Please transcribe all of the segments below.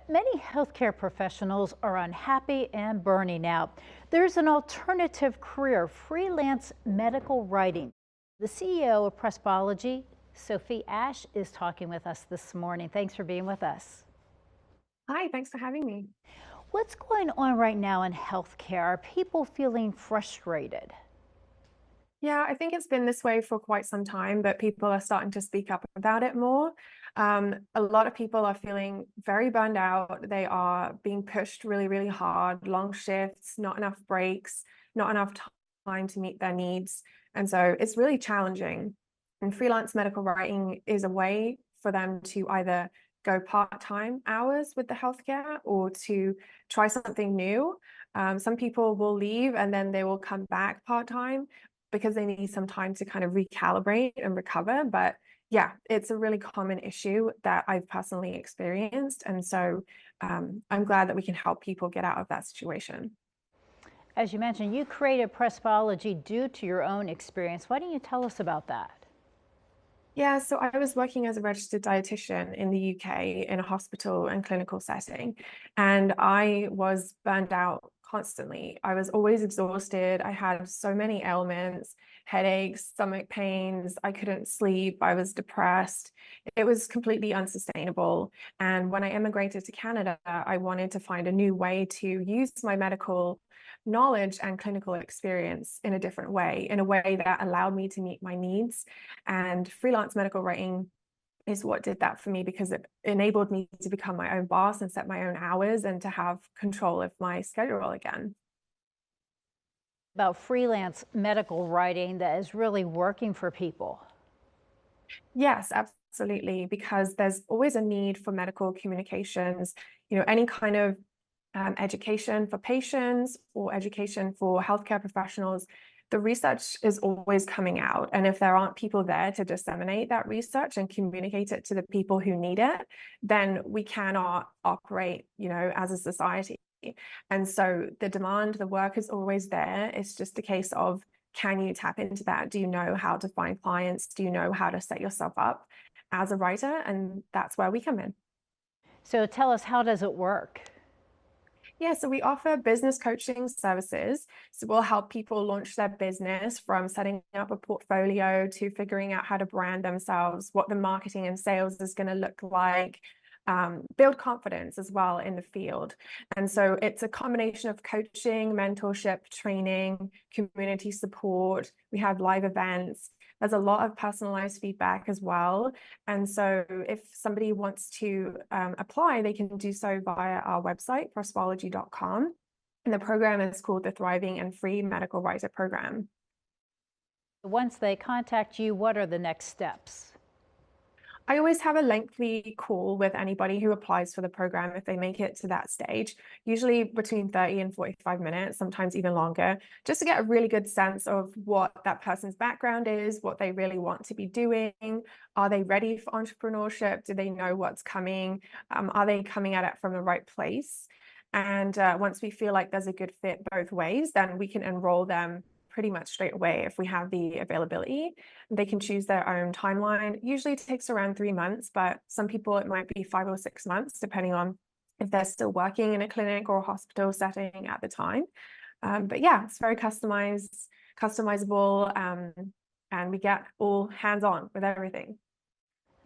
Many healthcare professionals are unhappy and burning out. There's an alternative career, freelance medical writing. The CEO of Prospology, Sophie Ash, is talking with us this morning. Thanks for being with us. Hi, thanks for having me. What's going on right now in healthcare? Are people feeling frustrated? Yeah, I think it's been this way for quite some time, but people are starting to speak up about it more. A lot of people are feeling very burned out. They are being pushed really, really hard, long shifts, not enough breaks, not enough time to meet their needs. And so it's really challenging. And freelance medical writing is a way for them to either go part-time hours with the healthcare or to try something new. Some people will leave and then they will come back part-time because they need some time to kind of recalibrate and recover. But yeah, it's a really common issue that I've personally experienced. And so I'm glad that we can help people get out of that situation. As you mentioned, you created Prospology due to your own experience. Why don't you tell us about that? Yeah, so I was working as a registered dietitian in the UK in a hospital and clinical setting, and I was burned out constantly. I was always exhausted. I had so many ailments, headaches, stomach pains. I couldn't sleep. I was depressed. It was completely unsustainable. And when I immigrated to Canada, I wanted to find a new way to use my medical knowledge and clinical experience in a different way, in a way that allowed me to meet my needs. And freelance medical writing is what did that for me because it enabled me to become my own boss and set my own hours and to have control of my schedule again. About freelance medical writing that is really working for people. Yes, absolutely, because there's always a need for medical communications, any kind of education for patients or education for healthcare professionals. The research is always coming out. And if there aren't people there to disseminate that research and communicate it to the people who need it, then we cannot operate, as a society. And so the demand, the work is always there. It's just a case of, can you tap into that? Do you know how to find clients? Do you know how to set yourself up as a writer? And that's where we come in. So tell us, how does it work? Yeah, so we offer business coaching services. So we'll help people launch their business from setting up a portfolio to figuring out how to brand themselves, what the marketing and sales is going to look like, build confidence as well in the field. And so it's a combination of coaching, mentorship, training, community support. We have live events. There's a lot of personalized feedback as well. And so if somebody wants to apply, they can do so via our website, prospology.com. And the program is called the Thriving and Free Medical Writer Program. Once they contact you, what are the next steps? I always have a lengthy call with anybody who applies for the program if they make it to that stage, usually between 30 and 45 minutes, sometimes even longer, just to get a really good sense of what that person's background is, what they really want to be doing. Are they ready for entrepreneurship? Do they know what's coming? Are they coming at it from the right place? And once we feel like there's a good fit both ways, then we can enroll them pretty much straight away if we have the availability. They can choose their own timeline. Usually it takes around 3 months, but some people it might be 5 or 6 months, depending on if they're still working in a clinic or a hospital setting at the time. But yeah, it's very customizable, and we get all hands-on with everything.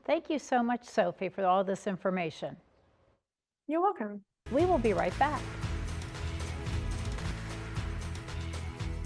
Thank you so much, Sophie, for all this information. You're welcome. We will be right back.